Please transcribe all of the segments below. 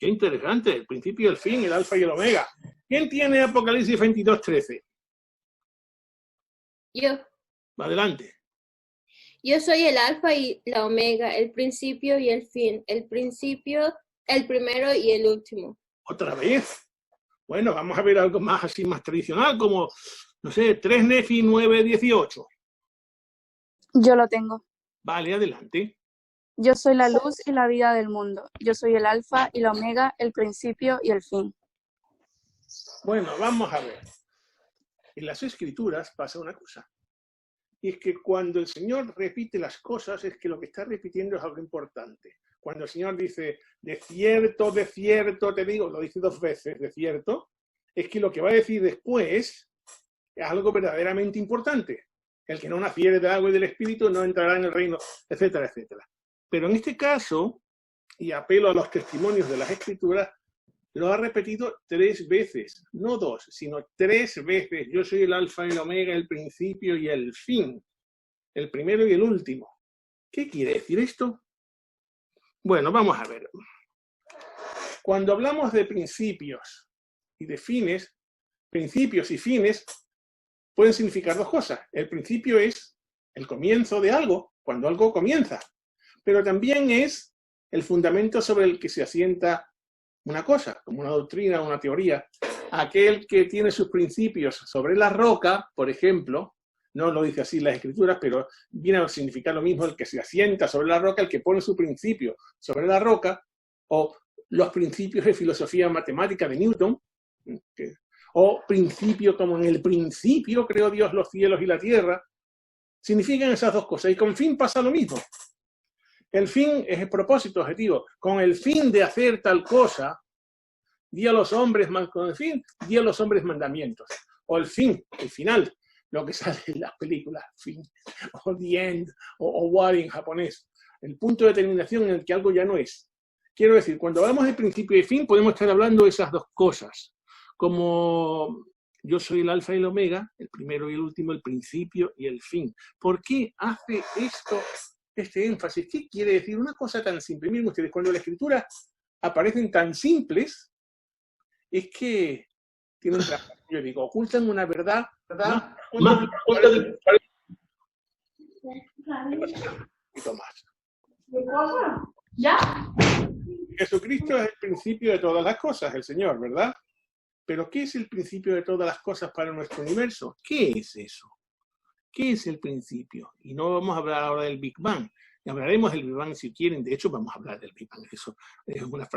Qué interesante, el principio y el fin, el alfa y el omega. ¿Quién tiene Apocalipsis 22:13? Yo. Adelante. Yo soy el alfa y la omega, el principio y el fin, el principio, el primero y el último. ¿Otra vez? Bueno, vamos a ver algo más así, más tradicional, como, no sé, 3 Nefi 9:18. Yo lo tengo. Vale, adelante. Yo soy la luz y la vida del mundo. Yo soy el alfa y la omega, el principio y el fin. Bueno, vamos a ver. En las Escrituras pasa una cosa. Y es que cuando el Señor repite las cosas, es que lo que está repitiendo es algo importante. Cuando el Señor dice, de cierto te digo, lo dice 2 veces, de cierto, es que lo que va a decir después es algo verdaderamente importante. El que no naciere del agua y del Espíritu no entrará en el reino, etcétera, etcétera. Pero en este caso, y apelo a los testimonios de las Escrituras, lo ha repetido 3 veces, no 2, sino 3 veces. Yo soy el alfa y el omega, el principio y el fin, el primero y el último. ¿Qué quiere decir esto? Bueno, vamos a ver. Cuando hablamos de principios y de fines, principios y fines pueden significar 2 cosas. El principio es el comienzo de algo, cuando algo comienza, pero también es el fundamento sobre el que se asienta una cosa, como una doctrina, una teoría. Aquel que tiene sus principios sobre la roca, por ejemplo, no lo dice así en las Escrituras, pero viene a significar lo mismo, el que se asienta sobre la roca, el que pone su principio sobre la roca, o los principios de filosofía matemática de Newton, o principio como en el principio creó Dios los cielos y la tierra, significan esas 2 cosas, y con fin pasa lo mismo. El fin es el propósito, objetivo. Con el fin de hacer tal cosa, di a los hombres, con el fin, di a los hombres mandamientos. O el fin, el final, lo que sale en las películas, fin, o the end, o wari en japonés. El punto de terminación en el que algo ya no es. Quiero decir, cuando hablamos de principio y fin, podemos estar hablando de esas 2 cosas. Como yo soy el alfa y el omega, el primero y el último, el principio y el fin. ¿Por qué hace esto? Este énfasis, ¿qué quiere decir? Una cosa tan simple. Miren ustedes, cuando la Escritura aparecen tan simples, es que tienen trampa. Yo digo, ocultan una verdad más ¿Ya? Jesucristo es el principio de todas las cosas, el Señor, ¿verdad? Pero ¿qué es el principio de todas las cosas para nuestro universo? ¿Qué es eso? ¿Qué es el principio? Y no vamos a hablar ahora del Big Bang. Y hablaremos del Big Bang si quieren. De hecho, vamos a hablar del Big Bang. Eso es una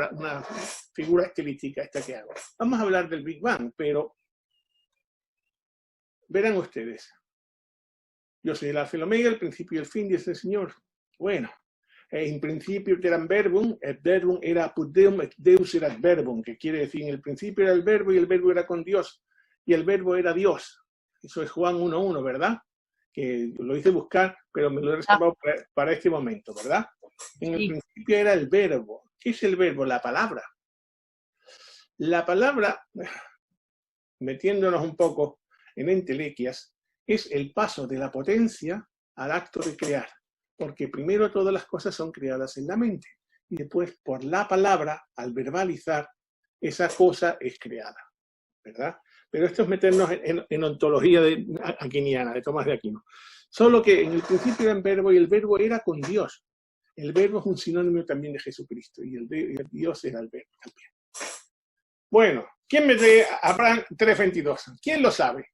figura estilística esta que hago. Vamos a hablar del Big Bang, pero verán ustedes. Yo soy el alfa y el omega, el principio y el fin, dice el Señor. Bueno, en principio eran verbum, el verbum era apud Deum, et Deus erat verbum, que quiere decir en el principio era el verbo y el verbo era con Dios, y el verbo era Dios. Eso es Juan 1:1, ¿verdad? Que lo hice buscar, pero me lo he reservado para este momento, ¿verdad? En el principio era el verbo. ¿Qué es el verbo? La palabra. La palabra, metiéndonos un poco en entelequias, es el paso de la potencia al acto de crear. Porque primero todas las cosas son creadas en la mente. Y después, por la palabra, al verbalizar, esa cosa es creada, ¿verdad? Pero esto es meternos en ontología aquiniana, de Tomás de Aquino. Solo que en el principio era el verbo y el verbo era con Dios. El verbo es un sinónimo también de Jesucristo y el Dios era el verbo también. Bueno, ¿quién me lee Abraham 3:22? ¿Quién lo sabe?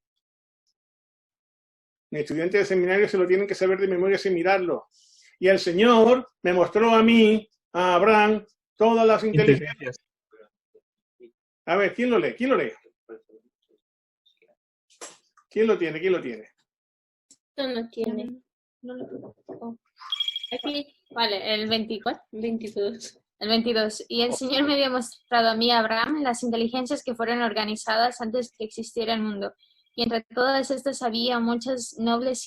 Mis estudiantes de seminario se lo tienen que saber de memoria sin mirarlo. Y el Señor me mostró a mí, a Abraham, todas las inteligencias. A ver, ¿quién lo lee? ¿Quién lo lee? ¿Quién lo tiene? ¿Quién lo tiene? No tiene. No lo tengo. Aquí, vale, el 24, 22. El 22. Y el Señor me había mostrado a mí, Abraham, las inteligencias que fueron organizadas antes que existiera el mundo. Y entre todas estas había muchas nobles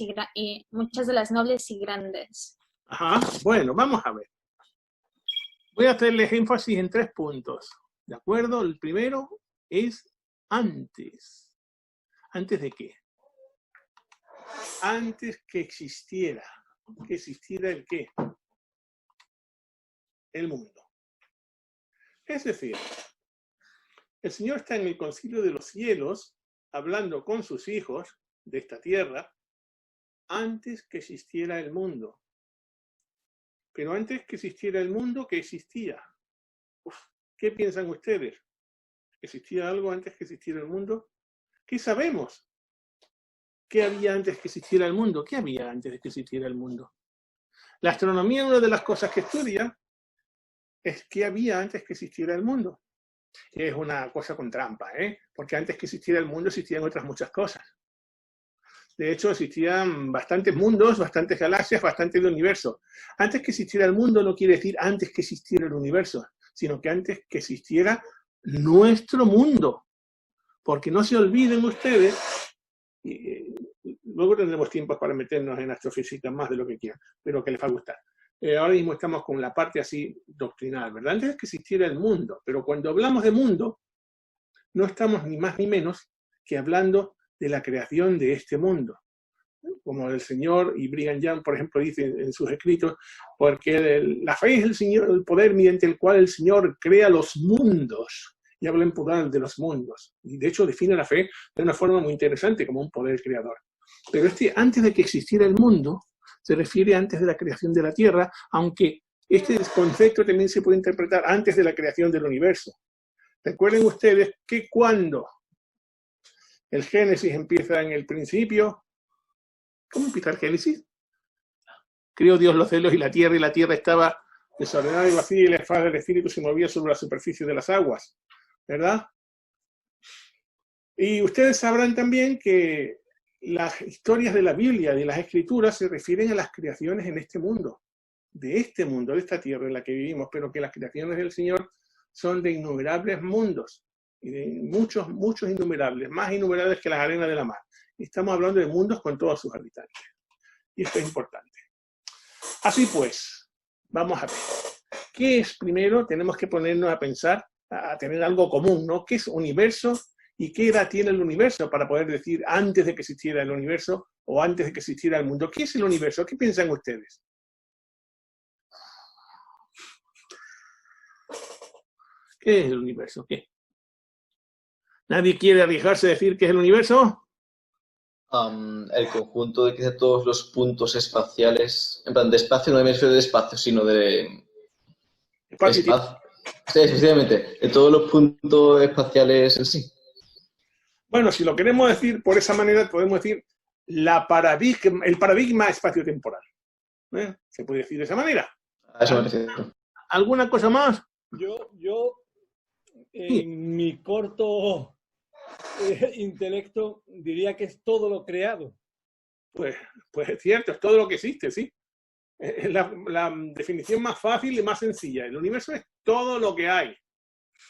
muchas de las nobles y grandes. Ajá, bueno, vamos a ver. Voy a hacerles énfasis en 3 puntos. ¿De acuerdo? El primero es antes. ¿Antes de qué? Antes que existiera. ¿Que existiera el qué? El mundo. Es decir, el Señor está en el concilio de los cielos, hablando con sus hijos de esta tierra, antes que existiera el mundo. Pero antes que existiera el mundo, ¿qué existía? ¿Qué piensan ustedes? ¿Existía algo antes que existiera el mundo? ¿Qué sabemos? ¿Qué había antes que existiera el mundo? ¿Qué había antes de que existiera el mundo? La astronomía, una de las cosas que estudia, es qué había antes que existiera el mundo. Es una cosa con trampa, porque antes que existiera el mundo existían otras muchas cosas. De hecho, existían bastantes mundos, bastantes galaxias, bastantes del universo. Antes que existiera el mundo no quiere decir antes que existiera el universo, sino que antes que existiera nuestro mundo. Porque no se olviden ustedes, y luego tendremos tiempo para meternos en astrofísica más de lo que quieran, pero que les va a gustar. Ahora mismo estamos con la parte así doctrinal, ¿verdad? Antes que existiera el mundo, pero cuando hablamos de mundo, no estamos ni más ni menos que hablando de la creación de este mundo. Como el Señor, y Brigham Young, por ejemplo, dice en sus escritos, porque la fe es el poder mediante el cual el Señor crea los mundos, y habla en plural de los mundos. Y de hecho define la fe de una forma muy interesante, como un poder creador. Pero antes de que existiera el mundo, se refiere antes de la creación de la Tierra, aunque este concepto también se puede interpretar antes de la creación del universo. Recuerden ustedes que cuando el Génesis empieza en el principio, ¿cómo empieza el Génesis? Creó Dios los cielos y la tierra estaba desordenada y vacía, y la faz del Espíritu se movía sobre la superficie de las aguas, ¿verdad? Y ustedes sabrán también que las historias de la Biblia, de las Escrituras, se refieren a las creaciones en este mundo, de esta tierra en la que vivimos, pero que las creaciones del Señor son de innumerables mundos, y de muchos, muchos innumerables, más innumerables que las arenas de la mar. Y estamos hablando de mundos con todos sus habitantes. Y esto es importante. Así pues, vamos a ver. ¿Qué es primero? Tenemos que ponernos a pensar, a tener algo común, ¿no? ¿Qué es universo y qué edad tiene el universo para poder decir antes de que existiera el universo o antes de que existiera el mundo? ¿Qué es el universo? ¿Qué piensan ustedes? ¿Qué es el universo? ¿Qué? ¿Nadie quiere arriesgarse a decir qué es el universo? El conjunto de quizá todos los puntos espaciales, en plan de espacio, no me refiero de espacio, sino de espacio. Sí, efectivamente, de todos los puntos espaciales en sí. Bueno, si lo queremos decir por esa manera, podemos decir el paradigma espacio-temporal. Se puede decir de esa manera. A eso me refiero. ¿Alguna cosa más? Yo en mi corto intelecto diría que es todo lo creado. Pues es cierto, es todo lo que existe, sí. Es la definición más fácil y más sencilla. El universo es todo lo que hay.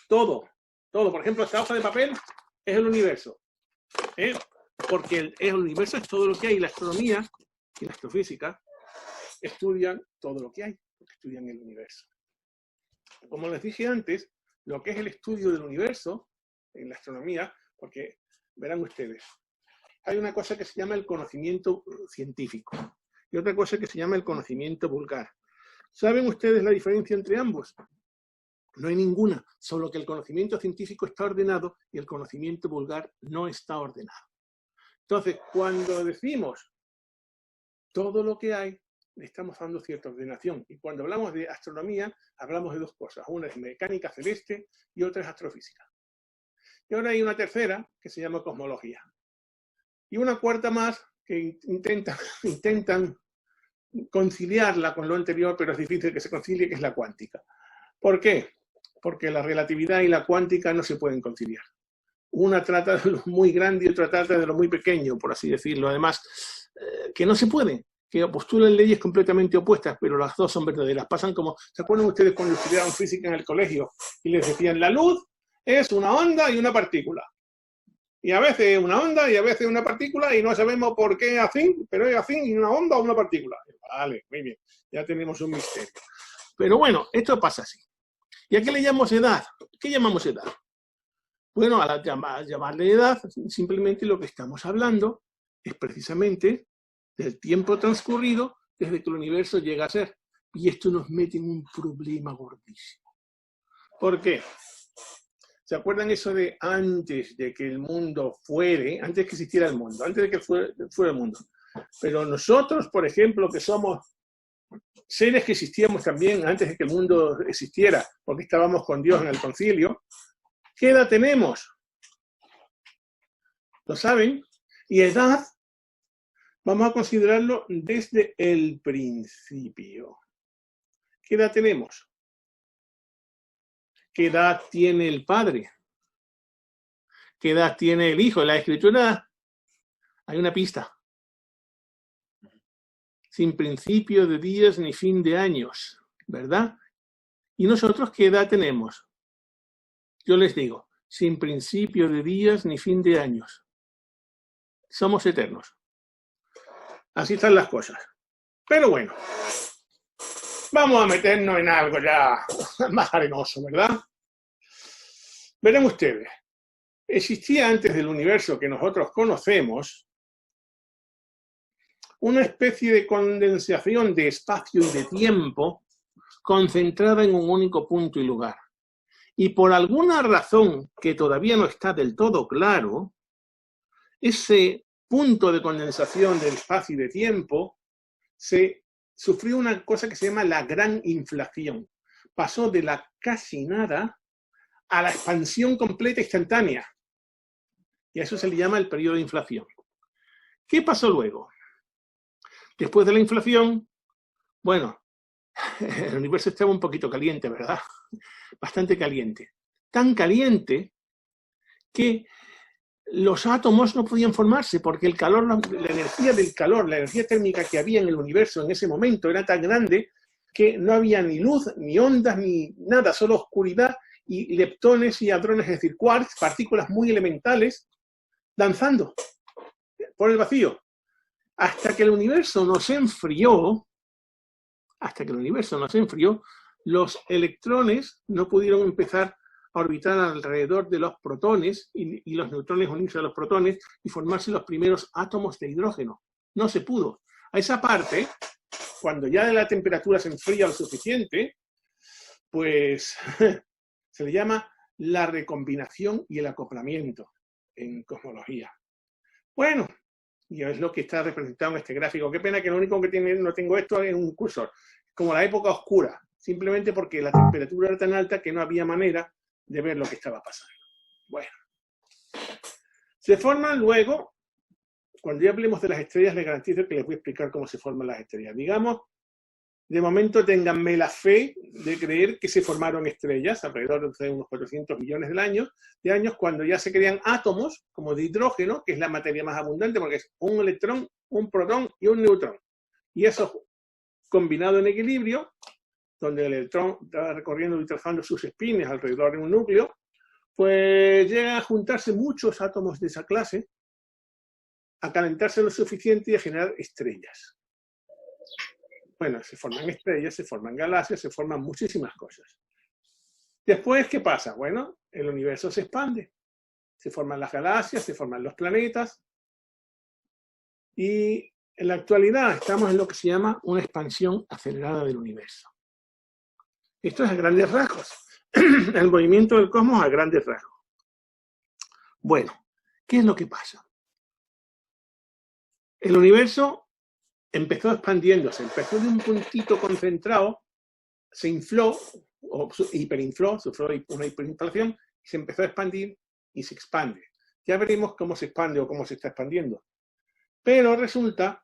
Todo. Por ejemplo, esta hoja de papel es el universo. Porque el universo es todo lo que hay. La astronomía y la astrofísica estudian todo lo que hay, porque estudian el universo. Como les dije antes, lo que es el estudio del universo en la astronomía, porque verán ustedes, hay una cosa que se llama el conocimiento científico y otra cosa que se llama el conocimiento vulgar. ¿Saben ustedes la diferencia entre ambos? No hay ninguna, solo que el conocimiento científico está ordenado y el conocimiento vulgar no está ordenado. Entonces, cuando decimos todo lo que hay, le estamos dando cierta ordenación. Y cuando hablamos de astronomía, hablamos de dos cosas. Una es mecánica celeste y otra es astrofísica. Y ahora hay una tercera que se llama cosmología. Y una cuarta más que intentan conciliarla con lo anterior, pero es difícil que se concilie, que es la cuántica. ¿Por qué? Porque la relatividad y la cuántica no se pueden conciliar. Una trata de lo muy grande y otra trata de lo muy pequeño, por así decirlo. Además, que no se puede, que postulan leyes completamente opuestas, pero las dos son verdaderas. Pasan como, ¿se acuerdan ustedes cuando estudiaban física en el colegio y les decían la luz es una onda y una partícula? Y a veces una onda y a veces una partícula y no sabemos por qué así, pero es así, y una onda o una partícula. Vale, muy bien, ya tenemos un misterio. Pero bueno, esto pasa así. ¿Y a qué le llamamos edad? ¿Qué llamamos edad? Bueno, a llamarle edad, simplemente lo que estamos hablando es precisamente del tiempo transcurrido desde que el universo llega a ser. Y esto nos mete en un problema gordísimo. ¿Por qué? ¿Se acuerdan eso de antes de que el mundo fuere, antes que existiera el mundo, antes de que fuera el mundo? Pero nosotros, por ejemplo, que somos seres que existíamos también antes de que el mundo existiera, porque estábamos con Dios en el concilio, ¿qué edad tenemos? ¿Lo saben? Y edad, vamos a considerarlo desde el principio. ¿Qué edad tenemos? ¿Qué edad tiene el Padre? ¿Qué edad tiene el Hijo? En la Escritura hay una pista. Sin principio de días ni fin de años, ¿verdad? ¿Y nosotros qué edad tenemos? Yo les digo, sin principio de días ni fin de años. Somos eternos. Así están las cosas. Pero bueno, vamos a meternos en algo ya más arenoso, ¿verdad? Verán ustedes, existía antes del universo que nosotros conocemos una especie de condensación de espacio y de tiempo concentrada en un único punto y lugar. Y por alguna razón que todavía no está del todo claro, ese punto de condensación del espacio y de tiempo sufrió una cosa que se llama la gran inflación. Pasó de la casi nada a la expansión completa instantánea. Y a eso se le llama el periodo de inflación. ¿Qué pasó luego? Después de la inflación, bueno, el universo estaba un poquito caliente, ¿verdad? Bastante caliente. Tan caliente que los átomos no podían formarse porque el calor, la energía del calor, la energía térmica que había en el universo en ese momento era tan grande que no había ni luz, ni ondas, ni nada, solo oscuridad y leptones y hadrones, es decir, quarks, partículas muy elementales, danzando por el vacío. Hasta que el universo no se enfrió, los electrones no pudieron empezar a orbitar alrededor de los protones y los neutrones unirse a los protones y formarse los primeros átomos de hidrógeno. No se pudo. A esa parte, cuando ya la temperatura se enfría lo suficiente, pues se le llama la recombinación y el acoplamiento en cosmología. Bueno, y es lo que está representado en este gráfico. Qué pena que lo único que no tengo esto es un cursor. Como la época oscura, simplemente porque la temperatura era tan alta que no había manera de ver lo que estaba pasando. Bueno. Se forman luego, cuando ya hablemos de las estrellas, les garantizo que les voy a explicar cómo se forman las estrellas. Digamos, de momento ténganme la fe de creer que se formaron estrellas alrededor de unos 400 millones de años, cuando ya se crean átomos, como de hidrógeno, que es la materia más abundante, porque es un electrón, un protón y un neutrón. Y eso combinado en equilibrio, donde el electrón está recorriendo y trazando sus espines alrededor de un núcleo, pues llegan a juntarse muchos átomos de esa clase, a calentarse lo suficiente y a generar estrellas. Bueno, se forman estrellas, se forman galaxias, se forman muchísimas cosas. Después, ¿qué pasa? Bueno, el universo se expande. Se forman las galaxias, se forman los planetas. Y en la actualidad estamos en lo que se llama una expansión acelerada del universo. Esto es a grandes rasgos. El movimiento del cosmos a grandes rasgos. Bueno, ¿qué es lo que pasa? El universo empezó expandiéndose, empezó de un puntito concentrado, se infló, o hiperinfló, sufrió una hiperinflación, y se empezó a expandir y se expande. Ya veremos cómo se expande o cómo se está expandiendo. Pero resulta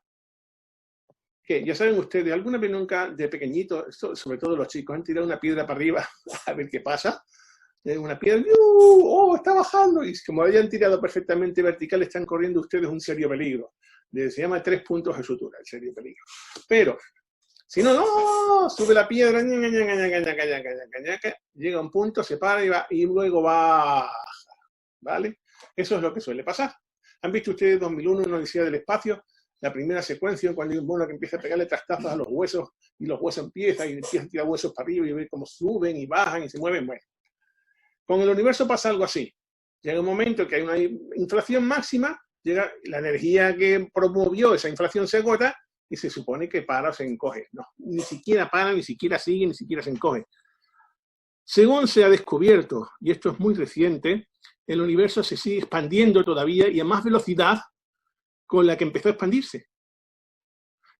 que, ya saben ustedes, alguna vez nunca de pequeñito, sobre todo los chicos, han tirado una piedra para arriba a ver qué pasa. Una piedra, ¡oh, está bajando! Y como hayan tirado perfectamente vertical, están corriendo ustedes un serio peligro. Se llama 3 puntos de sutura, el serio peligro. Pero, si no, sube la piedra, llega a un punto, se para y luego baja, ¿vale? Eso es lo que suele pasar. ¿Han visto ustedes 2001, una odisea del espacio? La primera secuencia, cuando hay un mono que empieza a pegarle trastazos a los huesos, y los huesos empiezan a tirar huesos para arriba y ver cómo suben y bajan y se mueven. Bueno, con el universo pasa algo así. Llega un momento que hay una inflación máxima, llega la energía que promovió esa inflación se agota y se supone que para o se encoge. No, ni siquiera para, ni siquiera sigue, ni siquiera se encoge. Según se ha descubierto, y esto es muy reciente, el universo se sigue expandiendo todavía y a más velocidad con la que empezó a expandirse.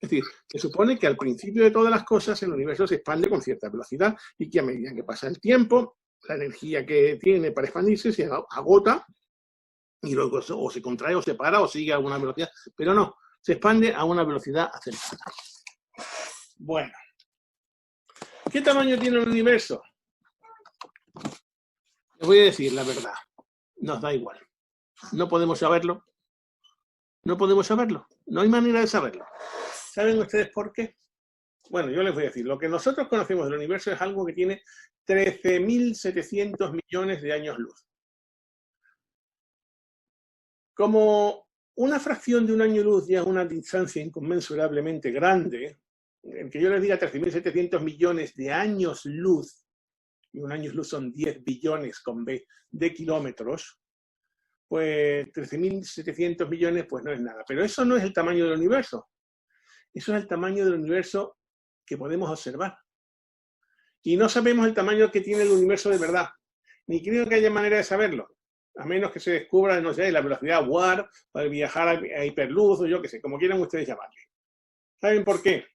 Es decir, se supone que al principio de todas las cosas el universo se expande con cierta velocidad y que a medida que pasa el tiempo, la energía que tiene para expandirse se agota y luego o se contrae o se para o sigue a una velocidad, pero no, se expande a una velocidad acelerada. Bueno, ¿qué tamaño tiene el universo? Les voy a decir la verdad, nos da igual. No podemos saberlo. No podemos saberlo. No hay manera de saberlo. ¿Saben ustedes por qué? Bueno, yo les voy a decir, lo que nosotros conocemos del universo es algo que tiene 13.700 millones de años luz. Como una fracción de un año luz ya es una distancia inconmensurablemente grande, el que yo les diga 13.700 millones de años luz, y un año luz son 10 billones con B de kilómetros, pues 13.700 millones pues no es nada. Pero eso no es el tamaño del universo. Eso es el tamaño del universo que podemos observar. Y no sabemos el tamaño que tiene el universo de verdad. Ni creo que haya manera de saberlo. A menos que se descubra, no sé, la velocidad warp, para viajar a hiperluz, o yo qué sé, como quieran ustedes llamarle. ¿Saben por qué?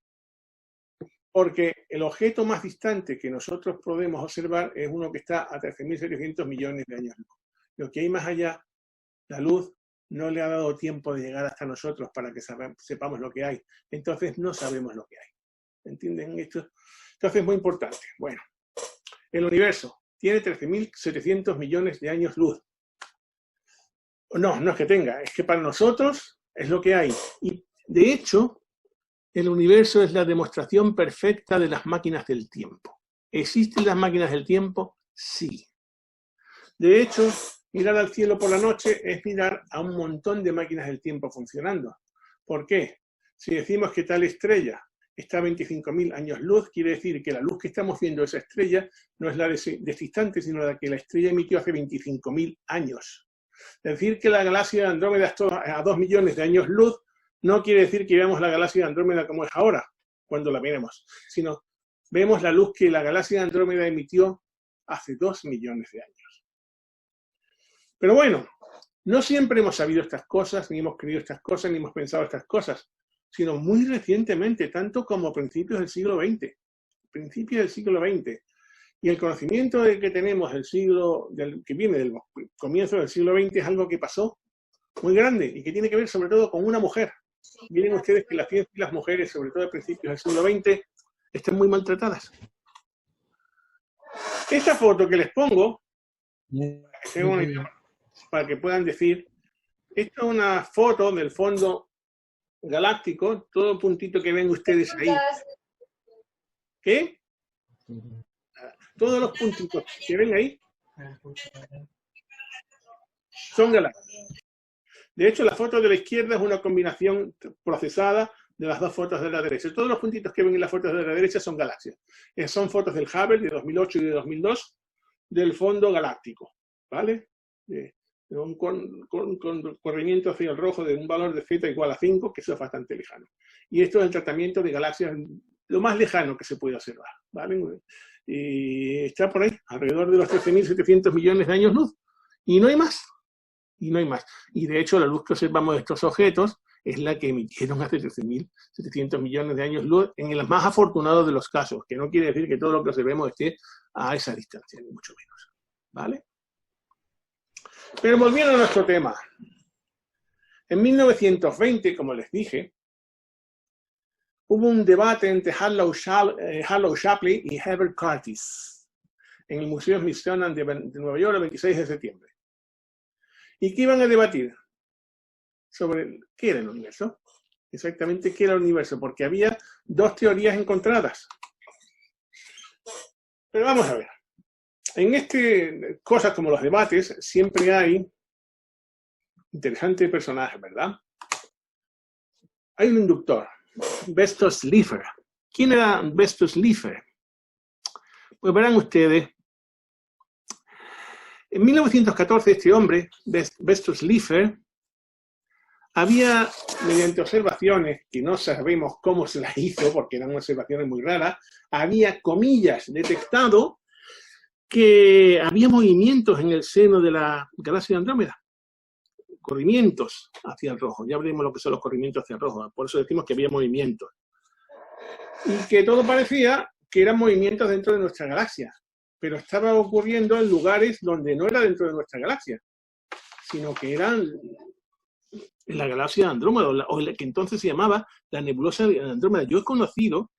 Porque el objeto más distante que nosotros podemos observar es uno que está a 13.700 millones de años luz. Lo que hay más allá, la luz, no le ha dado tiempo de llegar hasta nosotros para que sepamos lo que hay. Entonces no sabemos lo que hay. ¿Entienden esto? Entonces es muy importante. Bueno, el universo tiene 13.700 millones de años luz. No, no es que tenga, es que para nosotros es lo que hay. Y de hecho, el universo es la demostración perfecta de las máquinas del tiempo. ¿Existen las máquinas del tiempo? Sí. De hecho, mirar al cielo por la noche es mirar a un montón de máquinas del tiempo funcionando. ¿Por qué? Si decimos que tal estrella está a 25.000 años luz, quiere decir que la luz que estamos viendo de esa estrella no es la de ese instante, sino la que la estrella emitió hace 25.000 años. Decir que la galaxia de Andrómeda está a 2 millones de años luz no quiere decir que veamos la galaxia de Andrómeda como es ahora, cuando la veremos, sino vemos la luz que la galaxia de Andrómeda emitió hace 2 millones de años. Pero bueno, no siempre hemos sabido estas cosas, ni hemos creído estas cosas, ni hemos pensado estas cosas, sino muy recientemente, tanto como a principios del siglo XX. Principios del siglo XX. Y el conocimiento que tenemos que viene del comienzo del siglo XX es algo que pasó muy grande y que tiene que ver sobre todo con una mujer. Miren ustedes que la ciencia y las mujeres, sobre todo a principios del siglo XX, están muy maltratadas. Esta foto que les pongo, para que puedan decir, esta es una foto del fondo galáctico, todo el puntito que ven ustedes ahí. ¿Qué? Todos los puntitos que ven ahí son galácticos. De hecho, la foto de la izquierda es una combinación procesada de las dos fotos de la derecha. Todos los puntitos que ven en las fotos de la derecha son galaxias. Son fotos del Hubble de 2008 y de 2002 del fondo galáctico, ¿vale? Un corrimiento hacia el rojo de un valor de z igual a 5, que eso es bastante lejano. Y esto es el tratamiento de galaxias lo más lejano que se puede observar, ¿vale? Y está por ahí, alrededor de los 13.700 millones de años luz. Y no hay más. Y no hay más. Y de hecho, la luz que observamos de estos objetos es la que emitieron hace 13.700 millones de años luz en el más afortunado de los casos, que no quiere decir que todo lo que observemos esté a esa distancia, ni mucho menos. ¿Vale? Pero volviendo a nuestro tema. En 1920, como les dije, hubo un debate entre Harlow Shapley y Herbert Curtis en el Museo Smithsonian de Nueva York el 26 de septiembre. ¿Y qué iban a debatir? Sobre qué era el universo. Exactamente qué era el universo, porque había dos teorías encontradas. Pero vamos a ver. En cosas como los debates, siempre hay interesantes personajes, ¿verdad? Hay un inductor, Bestos Slipher. ¿Quién era Bestos Slipher? Pues verán ustedes, en 1914 este hombre, Bestos Slipher, había, mediante observaciones, que no sabemos cómo se las hizo, porque eran observaciones muy raras, había, comillas, detectado que había movimientos en el seno de la galaxia de Andrómeda. Corrimientos hacia el rojo. Ya veremos lo que son los corrimientos hacia el rojo. Por eso decimos que había movimientos. Y que todo parecía que eran movimientos dentro de nuestra galaxia. Pero estaba ocurriendo en lugares donde no era dentro de nuestra galaxia, sino que eran en la galaxia de Andrómeda, o la que entonces se llamaba la nebulosa de Andrómeda. Yo he conocido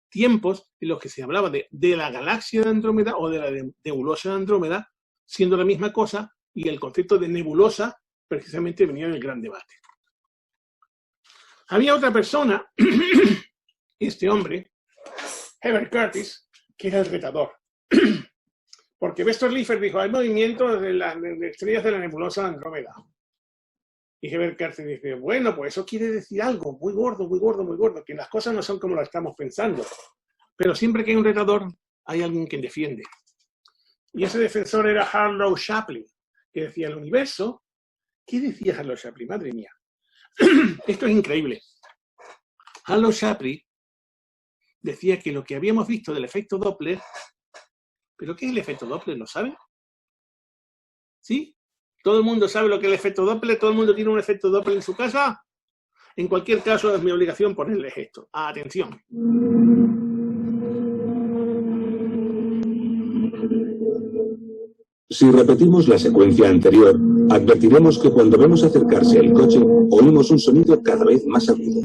tiempos en los que se hablaba de la galaxia de Andrómeda o de la nebulosa de Andrómeda, siendo la misma cosa, y el concepto de nebulosa precisamente venía del gran debate. Había otra persona, este hombre, Herbert Curtis, que era el retador. Porque Vestor Liefeld dijo, hay movimientos de las estrellas de la nebulosa de Andrómeda. Y Herbert Curtis dice, bueno, pues eso quiere decir algo muy gordo, muy gordo, muy gordo, que las cosas no son como las estamos pensando. Pero siempre que hay un retador, hay alguien que defiende. Y ese defensor era Harlow Shapley, que decía, el universo. ¿Qué decía Harlow Shapley? Madre mía. Esto es increíble. Harlow Shapley decía que lo que habíamos visto del efecto Doppler, ¿pero qué es el efecto Doppler? ¿Lo saben? ¿Sí? ¿Todo el mundo sabe lo que es el efecto Doppler? ¿Todo el mundo tiene un efecto Doppler en su casa? En cualquier caso, es mi obligación ponerles esto. Atención. Si repetimos la secuencia anterior, advertiremos que cuando vemos acercarse el coche, oímos un sonido cada vez más agudo.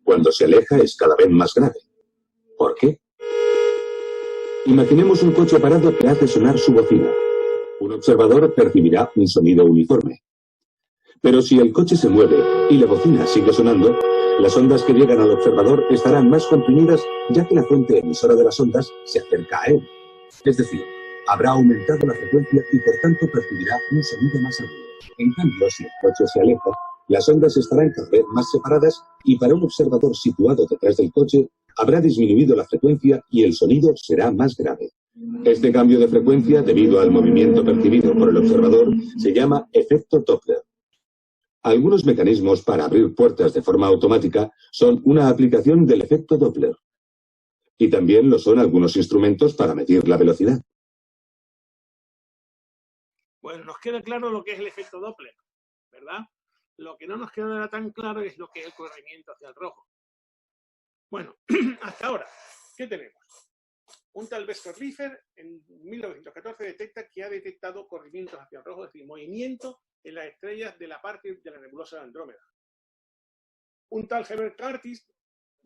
Cuando se aleja es cada vez más grave. ¿Por qué? Imaginemos un coche parado que hace sonar su bocina. Un observador percibirá un sonido uniforme. Pero si el coche se mueve y la bocina sigue sonando, las ondas que llegan al observador estarán más comprimidas, ya que la fuente emisora de las ondas se acerca a él. Es decir, habrá aumentado la frecuencia y por tanto percibirá un sonido más agudo. En cambio, si el coche se aleja, las ondas estarán cada vez más separadas y para un observador situado detrás del coche habrá disminuido la frecuencia y el sonido será más grave. Este cambio de frecuencia, debido al movimiento percibido por el observador, se llama efecto Doppler. Algunos mecanismos para abrir puertas de forma automática son una aplicación del efecto Doppler. Y también lo son algunos instrumentos para medir la velocidad. Bueno, nos queda claro lo que es el efecto Doppler, ¿verdad? Lo que no nos queda tan claro es lo que es el corrimiento hacia el rojo. Bueno, hasta ahora, ¿qué tenemos? Un tal Vestor Liefeld en 1914 detecta que ha detectado corrimientos hacia el rojo, es decir, movimiento en las estrellas de la parte de la nebulosa de Andrómeda. Un tal Herbert Curtis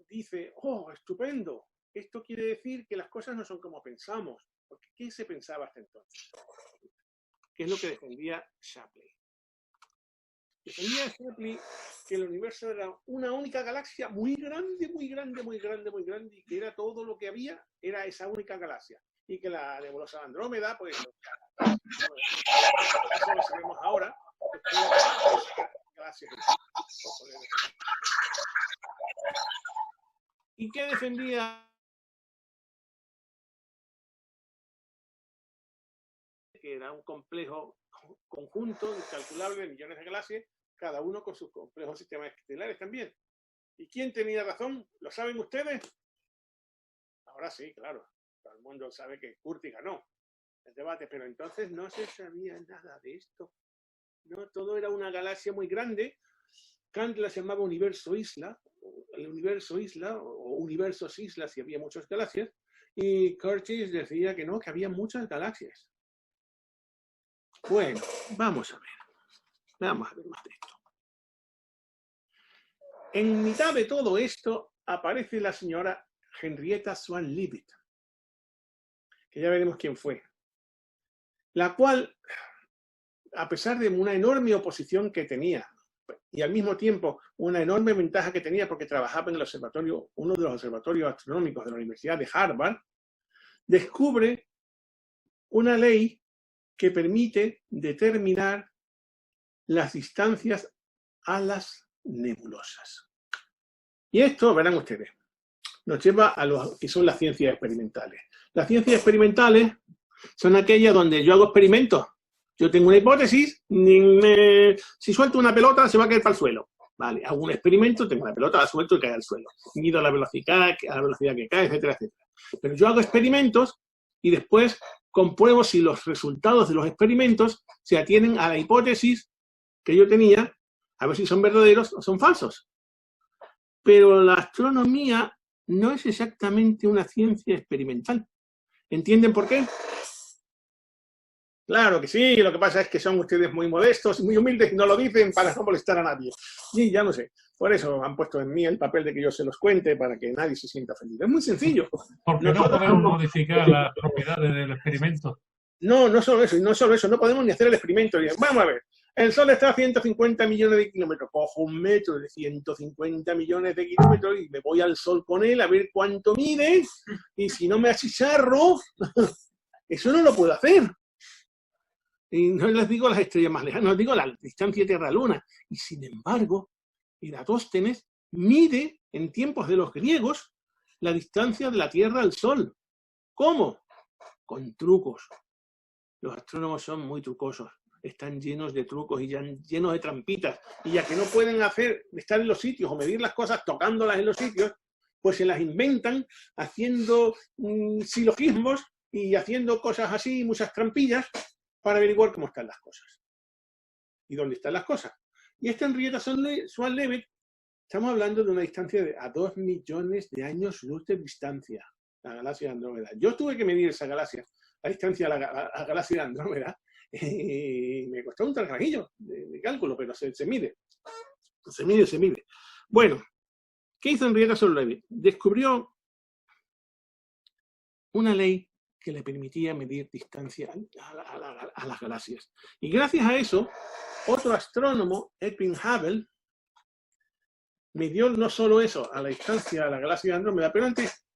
dice, oh, estupendo, esto quiere decir que las cosas no son como pensamos. Porque ¿qué se pensaba hasta entonces? ¿Qué es lo que defendía Shapley? Defendía Shapley que el universo era una única galaxia muy grande, muy grande, muy grande, muy grande, y que era todo lo que había, era esa única galaxia. Y que la nebulosa de Andrómeda, pues, eso lo sabemos ahora, galaxias. ¿Y qué defendía? Que era un complejo conjunto incalculable de millones de galaxias, cada uno con sus complejos sistemas estelares también. ¿Y quién tenía razón? ¿Lo saben ustedes? Ahora sí, claro. Todo el mundo sabe que Curtis ganó el debate, pero entonces no se sabía nada de esto. No, todo era una galaxia muy grande. Kant la llamaba universo isla, el universo isla, o universos islas si había muchas galaxias, y Curtis decía que no, que había muchas galaxias. Bueno, vamos a ver. Vamos a ver más de esto. En mitad de todo esto aparece la señora Henrietta Swan Leavitt, que ya veremos quién fue, la cual, a pesar de una enorme oposición que tenía, y al mismo tiempo una enorme ventaja que tenía porque trabajaba en el observatorio, uno de los observatorios astronómicos de la Universidad de Harvard, descubre una ley que permite determinar las distancias a las nebulosas. Y esto, verán ustedes, nos lleva a lo que son las ciencias experimentales. Las ciencias experimentales son aquellas donde yo hago experimentos. Yo tengo una hipótesis, si suelto una pelota se va a caer para el suelo. Vale, hago un experimento, tengo una pelota, la suelto y cae al suelo. Mido la velocidad que cae, etcétera, etcétera. Pero yo hago experimentos y después compruebo si los resultados de los experimentos se atienen a la hipótesis que yo tenía, a ver si son verdaderos o son falsos. Pero la astronomía no es exactamente una ciencia experimental. ¿Entienden por qué? Claro que sí, lo que pasa es que son ustedes muy modestos, muy humildes y no lo dicen para no molestar a nadie. Sí, ya lo sé. Por eso han puesto en mí el papel de que yo se los cuente para que nadie se sienta ofendido. Es muy sencillo. Porque no podemos modificar las propiedades del experimento. No, no solo eso, y no solo eso, no podemos ni hacer el experimento. Vamos a ver, el Sol está a 150 millones de kilómetros. Cojo un metro de 150 millones de kilómetros y me voy al Sol con él a ver cuánto mide. Y si no me achicharro, eso no lo puedo hacer. Y no les digo las estrellas más lejanas, no les digo la distancia Tierra-Luna. Y sin embargo, Eratóstenes mide en tiempos de los griegos la distancia de la Tierra al Sol. ¿Cómo? Con trucos. Los astrónomos son muy trucosos. Están llenos de trucos y llenos de trampitas. Y ya que no pueden estar en los sitios o medir las cosas tocándolas en los sitios, pues se las inventan haciendo silogismos y haciendo cosas así, muchas trampillas, para averiguar cómo están las cosas. ¿Y dónde están las cosas? Y esta Henrietta Swan-Leavitt, estamos hablando de una distancia de a 2 millones de años luz de distancia, la galaxia de Andrómeda. Yo tuve que medir esa galaxia, la distancia a la galaxia de Andrómeda, y me costó un trabajillo de cálculo, pero se mide. Se mide. Bueno, ¿qué hizo Henrietta Swan-Leavitt? Descubrió una ley que le permitía medir distancia a las galaxias. Y gracias a eso, otro astrónomo, Edwin Hubble, midió no solo eso, a la distancia a la galaxia de Andrómeda, pero antes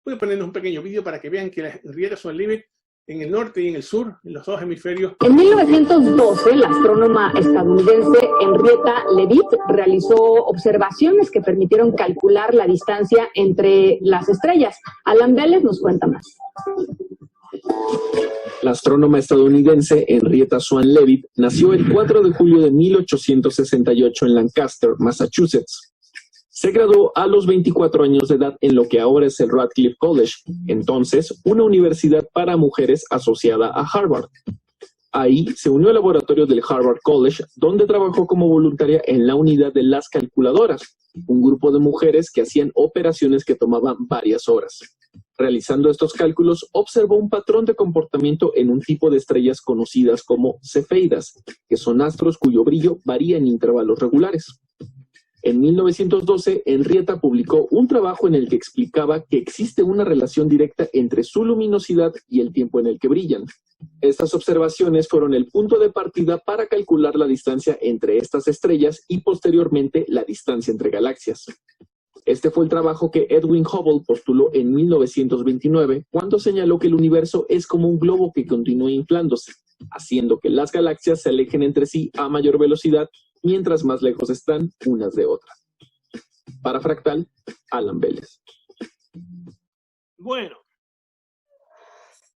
voy a ponerles un pequeño vídeo para que vean que la Henrietta Swan-Leavitt en el norte y en el sur, en los dos hemisferios. En 1912, la astrónoma estadounidense Henrietta Leavitt realizó observaciones que permitieron calcular la distancia entre las estrellas. Alan Vélez nos cuenta más. La astrónoma estadounidense Henrietta Swan-Leavitt nació el 4 de julio de 1868 en Lancaster, Massachusetts. Se graduó a los 24 años de edad en lo que ahora es el Radcliffe College, entonces una universidad para mujeres asociada a Harvard. Ahí se unió al laboratorio del Harvard College, donde trabajó como voluntaria en la unidad de las calculadoras, un grupo de mujeres que hacían operaciones que tomaban varias horas. Realizando estos cálculos, observó un patrón de comportamiento en un tipo de estrellas conocidas como cefeidas, que son astros cuyo brillo varía en intervalos regulares. En 1912, Henrietta publicó un trabajo en el que explicaba que existe una relación directa entre su luminosidad y el tiempo en el que brillan. Estas observaciones fueron el punto de partida para calcular la distancia entre estas estrellas y posteriormente la distancia entre galaxias. Este fue el trabajo que Edwin Hubble postuló en 1929, cuando señaló que el universo es como un globo que continúa inflándose, haciendo que las galaxias se alejen entre sí a mayor velocidad mientras más lejos están unas de otras. Para Fractal, Alan Vélez. Bueno,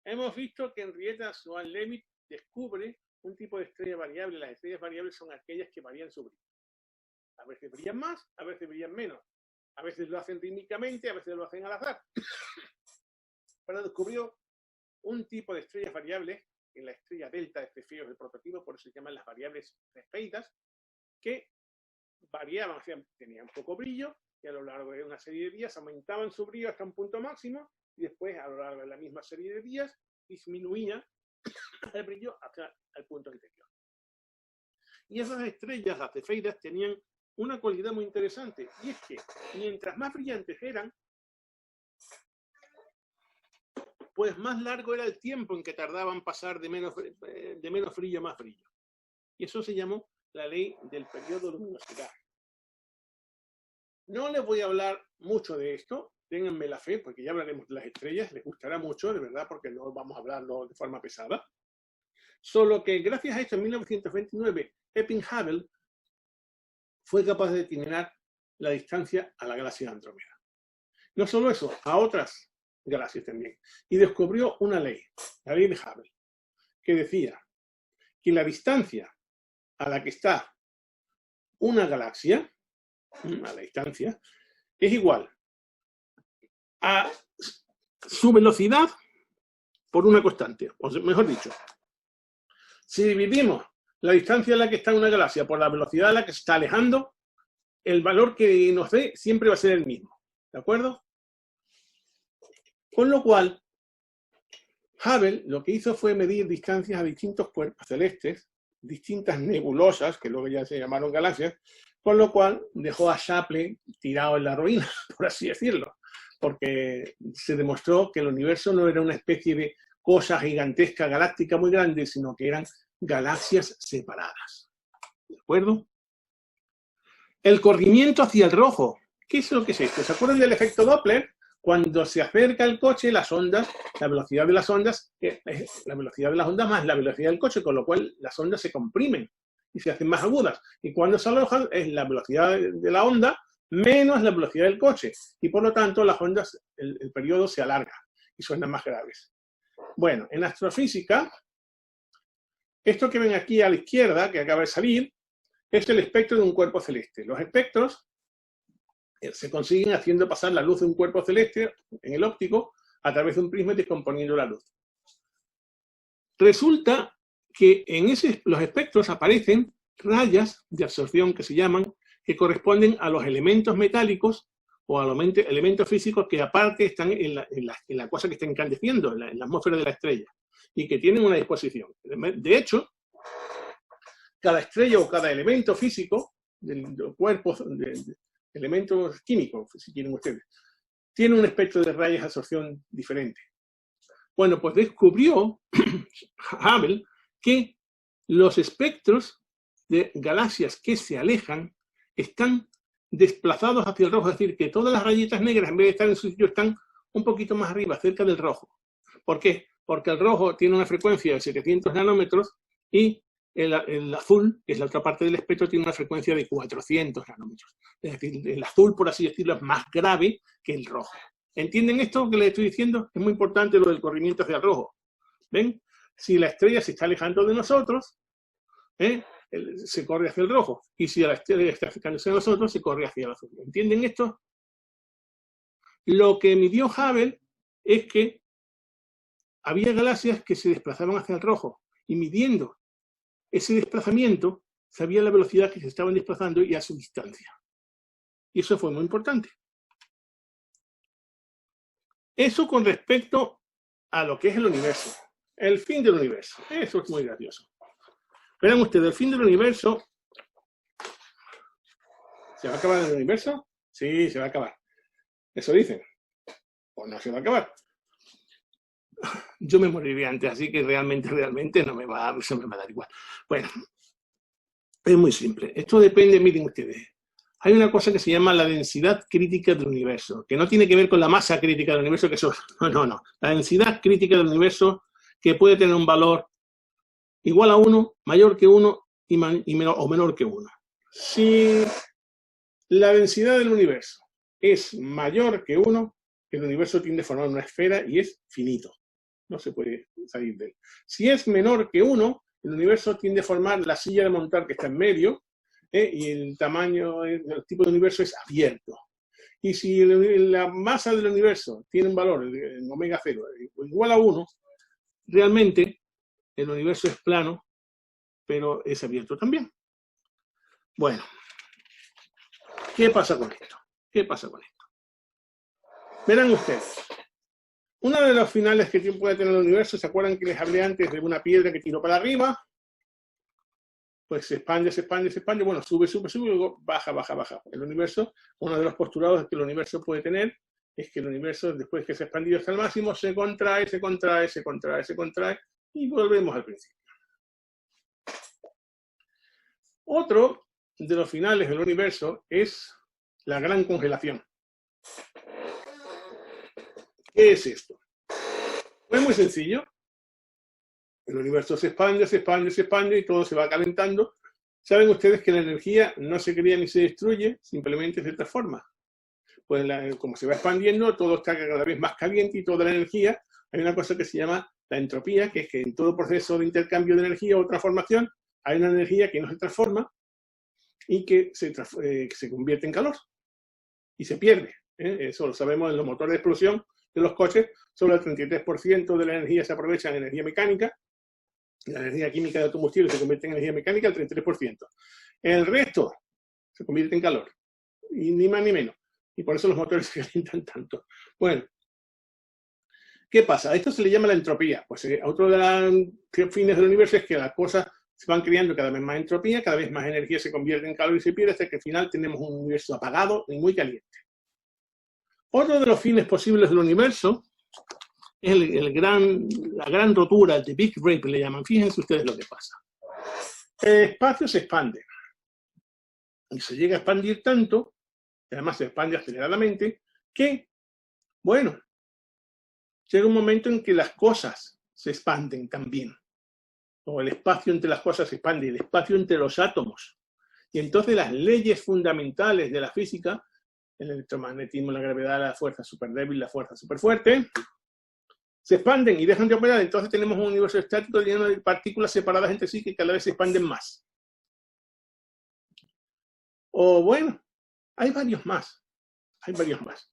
hemos visto que Henrietta Swan-Leavitt descubre un tipo de estrella variable. Las estrellas variables son aquellas que varían su brillo. A veces brillan más, a veces brillan menos. A veces lo hacen rítmicamente, a veces lo hacen al azar. Pero descubrió un tipo de estrellas variables, en la estrella delta de Cefeidos, el prototipo, por eso se llaman las variables cefeidas, que variaban, o sea, tenían poco brillo, y a lo largo de una serie de días aumentaban su brillo hasta un punto máximo, y después, a lo largo de la misma serie de días, disminuía el brillo hasta el punto anterior. Y esas estrellas, las cefeidas, tenían una cualidad muy interesante, y es que mientras más brillantes eran, pues más largo era el tiempo en que tardaban en pasar de menos brillo a más brillo. Y eso se llamó la ley del periodo de luminosidad. No les voy a hablar mucho de esto, ténganme la fe, porque ya hablaremos de las estrellas, les gustará mucho, de verdad, porque no vamos a hablarlo de forma pesada. Solo que gracias a esto, en 1929, Edwin Hubble fue capaz de determinar la distancia a la galaxia de Andrómeda. No solo eso, a otras galaxias también. Y descubrió una ley, la ley de Hubble, que decía que la distancia a la que está una galaxia, a la distancia, es igual a su velocidad por una constante. O mejor dicho, si dividimos la distancia en la que está una galaxia por la velocidad a la que se está alejando, el valor que nos dé siempre va a ser el mismo. ¿De acuerdo? Con lo cual, Hubble lo que hizo fue medir distancias a distintos cuerpos celestes, distintas nebulosas, que luego ya se llamaron galaxias, con lo cual dejó a Shapley tirado en la ruina, por así decirlo, porque se demostró que el universo no era una especie de cosa gigantesca, galáctica muy grande, sino que eran galaxias separadas. ¿De acuerdo? El corrimiento hacia el rojo. ¿Qué es lo que es esto? ¿Se acuerdan del efecto Doppler? Cuando se acerca el coche, las ondas, la velocidad de las ondas, es la velocidad de las ondas más la velocidad del coche, con lo cual las ondas se comprimen y se hacen más agudas. Y cuando se alojan, es la velocidad de la onda menos la velocidad del coche. Y por lo tanto, las ondas, el periodo se alarga y suenan más graves. Bueno, en astrofísica, esto que ven aquí a la izquierda, que acaba de salir, es el espectro de un cuerpo celeste. Los espectros se consiguen haciendo pasar la luz de un cuerpo celeste en el óptico a través de un prisma y descomponiendo la luz. Resulta que en los espectros aparecen rayas de absorción que se llaman, que corresponden a los elementos metálicos o a los elementos físicos que aparte están en la cosa que está incandesciendo, en la atmósfera de la estrella, y que tienen una disposición. De hecho, cada estrella o cada elemento físico del cuerpo, elementos químicos, si quieren ustedes, tiene un espectro de rayas de absorción diferente. Bueno, pues descubrió Hubble que los espectros de galaxias que se alejan están desplazados hacia el rojo, es decir, que todas las rayitas negras, en vez de estar en su sitio, están un poquito más arriba, cerca del rojo. ¿Por qué? Porque el rojo tiene una frecuencia de 700 nanómetros y el azul, que es la otra parte del espectro, tiene una frecuencia de 400 nanómetros. Es decir, el azul, por así decirlo, es más grave que el rojo. ¿Entienden esto que les estoy diciendo? Es muy importante lo del corrimiento hacia el rojo. ¿Ven? Si la estrella se está alejando de nosotros, se corre hacia el rojo. Y si la estrella está acercándose a nosotros, se corre hacia el azul. ¿Entienden esto? Lo que midió Hubble es que había galaxias que se desplazaban hacia el rojo. Y midiendo ese desplazamiento, sabía la velocidad que se estaban desplazando y a su distancia. Y eso fue muy importante. Eso con respecto a lo que es el universo. El fin del universo. Eso es muy gracioso. Verán ustedes, el fin del universo... ¿Se va a acabar el universo? Sí, se va a acabar. Eso dicen. O no se va a acabar. Yo me moriría antes, así que realmente eso me va a dar igual. Bueno, es muy simple. Esto depende, miren ustedes. Hay una cosa que se llama la densidad crítica del universo, que no tiene que ver con la masa crítica del universo, que eso... No. La densidad crítica del universo, que puede tener un valor igual a 1, mayor que 1 o menor que 1. Si la densidad del universo es mayor que 1, el universo tiende a formar una esfera y es finito. No se puede salir de él. Si es menor que 1, el universo tiende a formar la silla de montar que está en medio, y el tamaño, el tipo de universo es abierto. Y si la masa del universo tiene un valor, en omega 0, igual a 1, realmente el universo es plano, pero es abierto también. Bueno, ¿qué pasa con esto? ¿Qué pasa con esto? Verán ustedes. Uno de los finales que puede tener el universo, ¿se acuerdan que les hablé antes de una piedra que tiró para arriba? Pues se expande, bueno, sube, y luego baja. El universo, uno de los postulados que el universo puede tener es que el universo, después que se ha expandido hasta el máximo, se contrae, y volvemos al principio. Otro de los finales del universo es la gran congelación. ¿Qué es esto? Pues muy sencillo. El universo se expande y todo se va calentando. Saben ustedes que la energía no se crea ni se destruye, simplemente se transforma. Pues como se va expandiendo, todo está cada vez más caliente y toda la energía, hay una cosa que se llama la entropía, que es que en todo proceso de intercambio de energía o transformación, hay una energía que no se transforma y que se convierte en calor y se pierde. Eso lo sabemos en los motores de explosión, de los coches, solo el 33% de la energía se aprovecha en energía mecánica. La energía química de combustible se convierte en energía mecánica, el 33%. El resto se convierte en calor, y ni más ni menos. Y por eso los motores se calientan tanto. Bueno, ¿qué pasa? A esto se le llama la entropía. Pues otro de los fines del universo es que las cosas se van creando cada vez más entropía, cada vez más energía se convierte en calor y se pierde, hasta que al final tenemos un universo apagado y muy caliente. Otro de los fines posibles del universo es la gran rotura, de Big Rip le llaman. Fíjense ustedes lo que pasa. El espacio se expande. Y se llega a expandir tanto, y además se expande aceleradamente, que, bueno, llega un momento en que las cosas se expanden también. O el espacio entre las cosas se expande, el espacio entre los átomos. Y entonces las leyes fundamentales de la física, el electromagnetismo, la gravedad, la fuerza súper débil, la fuerza súper fuerte, se expanden y dejan de operar. Entonces tenemos un universo estático lleno de partículas separadas entre sí que cada vez se expanden más. O bueno, hay varios más. Hay varios más.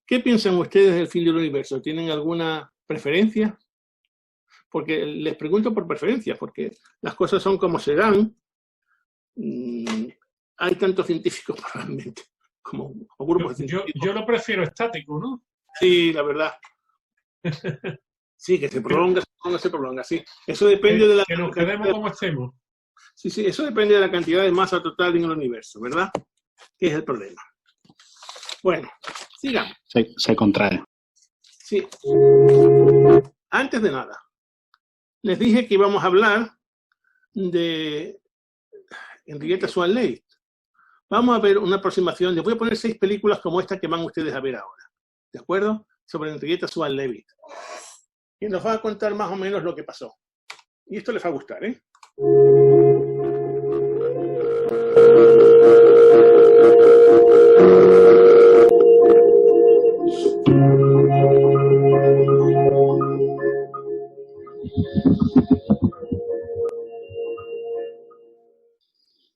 ¿Qué piensan ustedes del fin del universo? ¿Tienen alguna preferencia? Porque les pregunto por preferencia, porque las cosas son como se dan. Hay tantos científicos probablemente como grupos de científicos. Yo lo prefiero estático, ¿no? Sí, la verdad. Sí, que se prolonga, se prolonga, sí. Eso depende de la... Que nos quedemos como estemos. Sí, sí, eso depende de la cantidad de masa total en el universo, ¿verdad? Que es el problema. Bueno, sigamos. Se contrae. Sí. Antes de nada, les dije que íbamos a hablar de Henrietta Swan Leavitt. Vamos a ver una aproximación. Les voy a poner 6 películas como esta que van ustedes a ver ahora. ¿De acuerdo? Sobre Henrietta Swan Leavitt. Y nos va a contar más o menos lo que pasó. Y esto les va a gustar, ¿eh?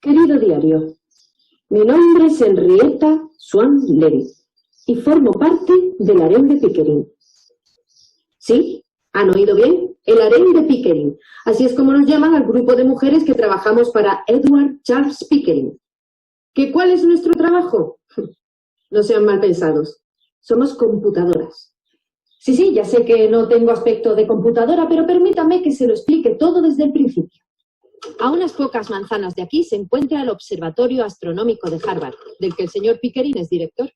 Querido diario, mi nombre es Henrietta Swan Leavitt y formo parte del harén de Pickering. ¿Sí? ¿Han oído bien? El harén de Pickering. Así es como nos llaman al grupo de mujeres que trabajamos para Edward Charles Pickering. ¿Qué cuál es nuestro trabajo? No sean mal pensados. Somos computadoras. Sí, ya sé que no tengo aspecto de computadora, pero permítame que se lo explique todo desde el principio. A unas pocas manzanas de aquí se encuentra el Observatorio Astronómico de Harvard, del que el señor Pickering es director.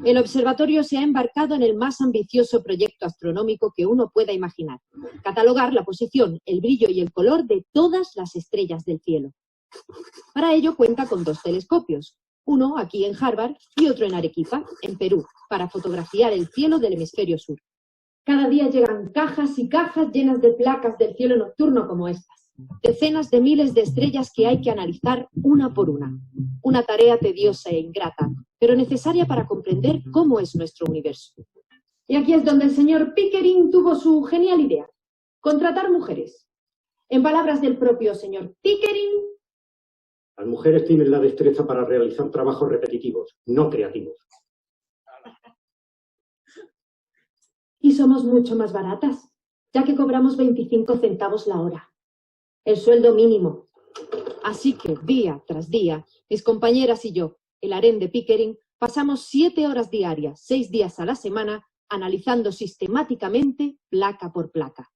El observatorio se ha embarcado en el más ambicioso proyecto astronómico que uno pueda imaginar: catalogar la posición, el brillo y el color de todas las estrellas del cielo. Para ello cuenta con 2 telescopios, uno aquí en Harvard y otro en Arequipa, en Perú, para fotografiar el cielo del hemisferio sur. Cada día llegan cajas y cajas llenas de placas del cielo nocturno como estas. Decenas de miles de estrellas que hay que analizar una por una. Una tarea tediosa e ingrata, pero necesaria para comprender cómo es nuestro universo. Y aquí es donde el señor Pickering tuvo su genial idea: contratar mujeres. En palabras del propio señor Pickering, las mujeres tienen la destreza para realizar trabajos repetitivos, no creativos. Y somos mucho más baratas, ya que cobramos 25 centavos la hora. El sueldo mínimo. Así que, día tras día, mis compañeras y yo, el harén de Pickering, pasamos 7 horas diarias, 6 días a la semana, analizando sistemáticamente placa por placa.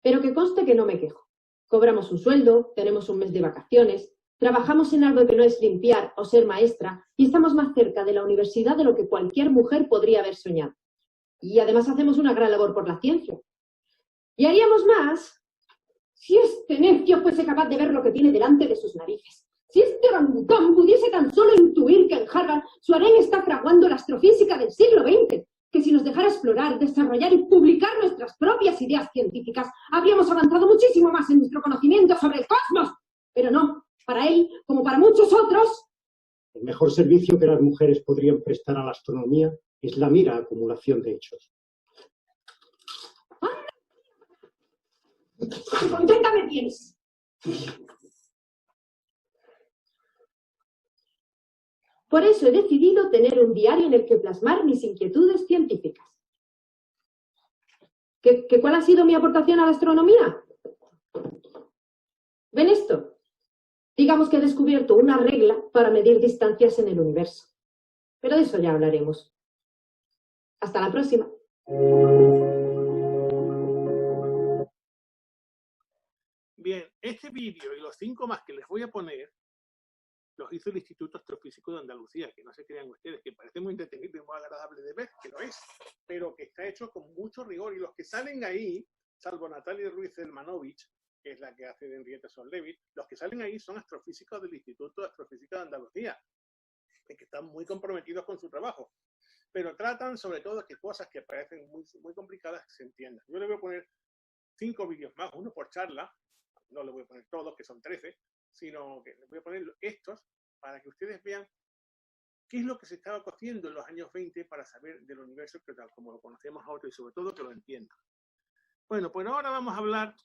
Pero que conste que no me quejo. Cobramos un sueldo, tenemos un mes de vacaciones, trabajamos en algo que no es limpiar o ser maestra, y estamos más cerca de la universidad de lo que cualquier mujer podría haber soñado. Y además hacemos una gran labor por la ciencia. Y haríamos más si este necio fuese capaz de ver lo que tiene delante de sus narices. Si este orangután pudiese tan solo intuir que en Harvard su harén está fraguando la astrofísica del siglo XX, que si nos dejara explorar, desarrollar y publicar nuestras propias ideas científicas, habríamos avanzado muchísimo más en nuestro conocimiento sobre el cosmos. Pero no, para él, como para muchos otros, el mejor servicio que las mujeres podrían prestar a la astronomía es la mera acumulación de hechos. ¡Contenta me tienes! Por eso he decidido tener un diario en el que plasmar mis inquietudes científicas. ¿Cuál ha sido mi aportación a la astronomía? ¿Ven esto? Digamos que he descubierto una regla para medir distancias en el universo. Pero de eso ya hablaremos. Hasta la próxima. Bien, este vídeo y los 5 más que les voy a poner los hizo el Instituto Astrofísico de Andalucía, que no se crean ustedes, que parece muy entretenido y muy agradable de ver, que lo es, pero que está hecho con mucho rigor. Y los que salen ahí, salvo Natalia Ruiz Elmanovich, que es la que hace de Henrietta Swan Leavitt, los que salen ahí son astrofísicos del Instituto Astrofísico de Andalucía, que están muy comprometidos con su trabajo, pero tratan sobre todo que cosas que parecen muy complicadas se entiendan. Yo le voy a poner 5 vídeos más, uno por charla, no le voy a poner todos, que son 13, sino que les voy a poner estos para que ustedes vean qué es lo que se estaba cociendo en los años 20 para saber del universo como lo conocemos ahora y sobre todo que lo entiendan. Bueno, pues ahora vamos a hablar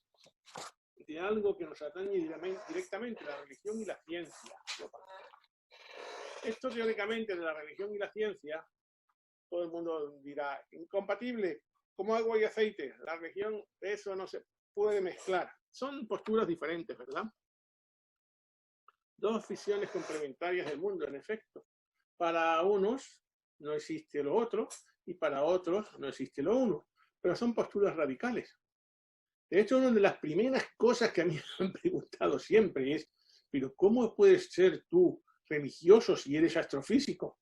de algo que nos atañe directamente, la religión y la ciencia. Esto teóricamente de la religión y la ciencia, todo el mundo dirá, incompatible, como agua y aceite. La religión, eso no se puede mezclar. Son posturas diferentes, ¿verdad? Dos visiones complementarias del mundo, en efecto. Para unos no existe lo otro y para otros no existe lo uno. Pero son posturas radicales. De hecho, una de las primeras cosas que a mí me han preguntado siempre es, pero ¿cómo puedes ser tú religioso si eres astrofísico?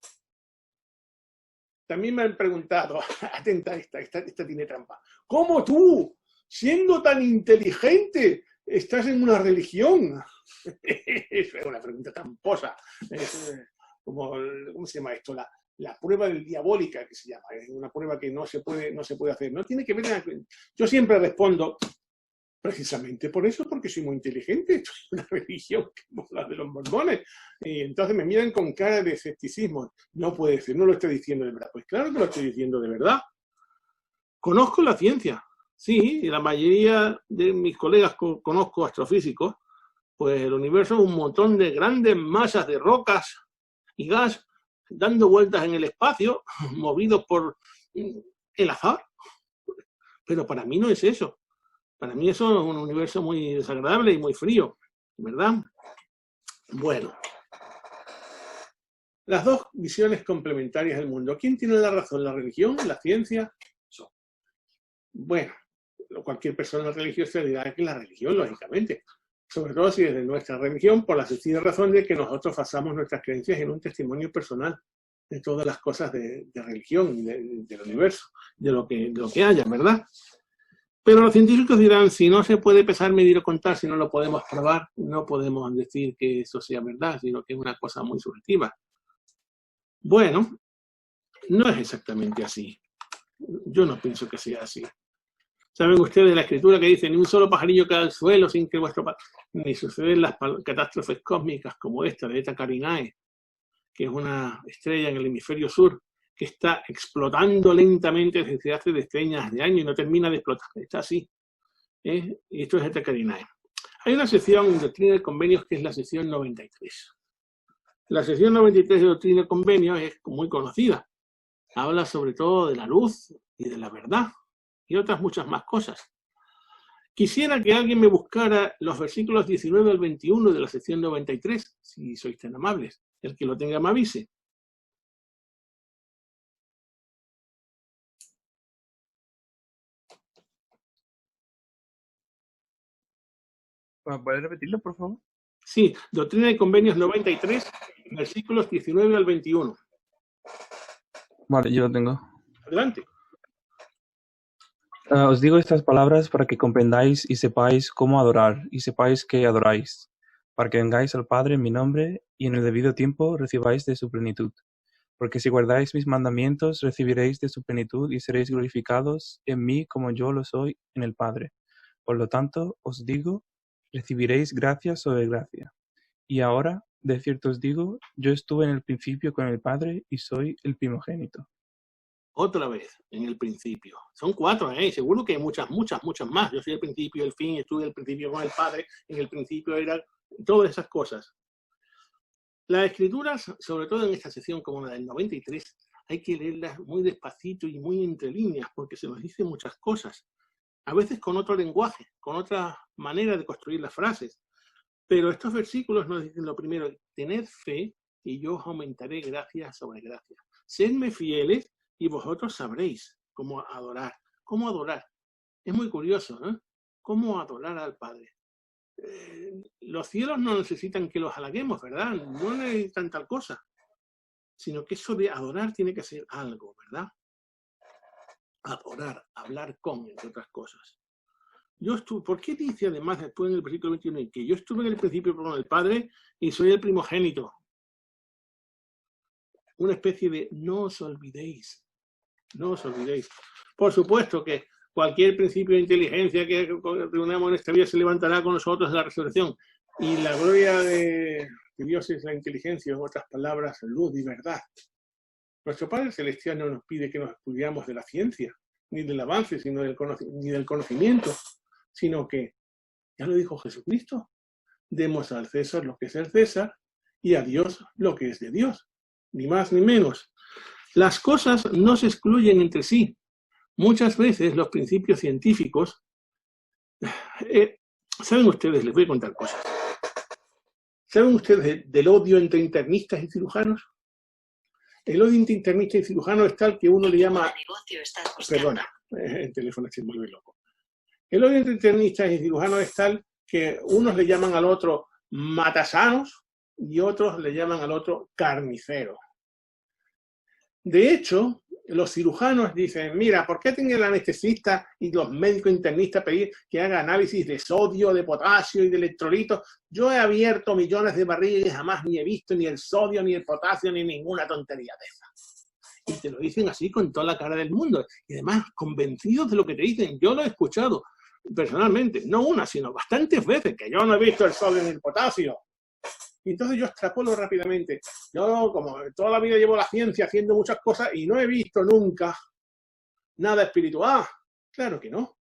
También me han preguntado, atenta esta tiene trampa, ¿cómo tú, siendo tan inteligente, estás en una religión? Es una pregunta tramposa. Es como, ¿cómo se llama esto? La prueba del diabólica, que se llama. Es una prueba que no se puede hacer. No tiene que ver. Yo siempre respondo, precisamente por eso, porque soy muy inteligente. Esto es una religión como la de los mormones. Y entonces me miran con cara de escepticismo. No puede ser, no lo estoy diciendo de verdad. Pues claro que lo estoy diciendo de verdad. Conozco la ciencia. Sí, y la mayoría de mis colegas conozco astrofísicos. Pues el universo es un montón de grandes masas de rocas y gas dando vueltas en el espacio, movidos por el azar. Pero para mí no es eso. Para mí eso es un universo muy desagradable y muy frío, ¿verdad? Bueno. Las dos visiones complementarias del mundo. ¿Quién tiene la razón? ¿La religión? ¿La ciencia? Eso. Bueno, cualquier persona religiosa dirá que la religión, lógicamente. Sobre todo si desde nuestra religión, por la sencilla razón de que nosotros basamos nuestras creencias en un testimonio personal de todas las cosas de religión y del universo, de lo que haya, ¿verdad? Pero los científicos dirán, si no se puede pesar, medir o contar, si no lo podemos probar, no podemos decir que eso sea verdad, sino que es una cosa muy subjetiva. Bueno, no es exactamente así. Yo no pienso que sea así. ¿Saben ustedes la escritura que dice, ni un solo pajarillo cae al suelo sin que vuestro padre... Ni suceden las catástrofes cósmicas como esta de Eta Carinae, que es una estrella en el hemisferio sur, que está explotando lentamente desde hace decenas de años y no termina de explotar. Está así. Y esto es Eta Carinae. Hay una sección en Doctrina de Convenios que es la sección 93. La sección 93 de Doctrina de Convenios es muy conocida. Habla sobre todo de la luz y de la verdad y otras muchas más cosas. Quisiera que alguien me buscara los versículos 19 al 21 de la sección 93, si sois tan amables. El que lo tenga me avise. ¿Puedes repetirlo, por favor? Sí, Doctrina y Convenios 93, versículos 19 al 21. Vale, yo lo tengo. Adelante. Os digo estas palabras para que comprendáis y sepáis cómo adorar, y sepáis que adoráis, para que vengáis al Padre en mi nombre, y en el debido tiempo recibáis de su plenitud. Porque si guardáis mis mandamientos, recibiréis de su plenitud, y seréis glorificados en mí como yo lo soy en el Padre. Por lo tanto, os digo, recibiréis gracia sobre gracia. Y ahora, de cierto os digo, yo estuve en el principio con el Padre, y soy el primogénito. Otra vez, en el principio. Son 4, seguro que hay muchas más. Yo soy el principio, el fin, estuve al principio con el Padre, en el principio eran todas esas cosas. Las escrituras, sobre todo en esta sección como la del 93, hay que leerlas muy despacito y muy entre líneas, porque se nos dicen muchas cosas. a veces con otro lenguaje, con otra manera de construir las frases. Pero estos versículos nos dicen lo primero: tened fe y yo os aumentaré gracia sobre gracia. Sedme fieles y vosotros sabréis cómo adorar. ¿Cómo adorar? Es muy curioso, ¿eh? ¿Cómo adorar al Padre? Los cielos no necesitan que los halaguemos, ¿verdad? No necesitan tal cosa. Sino que eso de adorar tiene que ser algo, ¿verdad? Adorar, hablar con, entre otras cosas. ¿Por qué dice además después en el versículo 21 que yo estuve en el principio con el Padre y soy el primogénito? Una especie de no os olvidéis. No os olvidéis. Por supuesto que cualquier principio de inteligencia que reunamos en esta vida se levantará con nosotros en la resurrección. Y la gloria de Dios es la inteligencia, en otras palabras, luz y verdad. Nuestro Padre Celestial no nos pide que nos estudiamos de la ciencia, ni del avance, sino ni del conocimiento, sino que, ya lo dijo Jesucristo, demos al César lo que es del César y a Dios lo que es de Dios, ni más ni menos. Las cosas no se excluyen entre sí. Muchas veces los principios científicos, ¿saben ustedes? Les voy a contar cosas. ¿Saben ustedes del odio entre internistas y cirujanos? El odio entre internistas y cirujanos es tal que uno le llama... Perdona, el teléfono se vuelve loco. El odio entre internistas y cirujanos es tal que unos le llaman al otro matasanos y otros le llaman al otro carnicero. De hecho, los cirujanos dicen, mira, ¿por qué tiene el anestesista y los médicos internistas pedir que haga análisis de sodio, de potasio y de electrolitos? Yo he abierto millones de barrigas y jamás ni he visto ni el sodio, ni el potasio, ni ninguna tontería de esas. Y te lo dicen así con toda la cara del mundo. Y además, convencidos de lo que te dicen. Yo lo he escuchado personalmente, no una, sino bastantes veces, que yo no he visto el sodio ni el potasio. Y entonces yo extrapolo rápidamente. Yo, como toda la vida llevo la ciencia haciendo muchas cosas y no he visto nunca nada espiritual. Claro que no.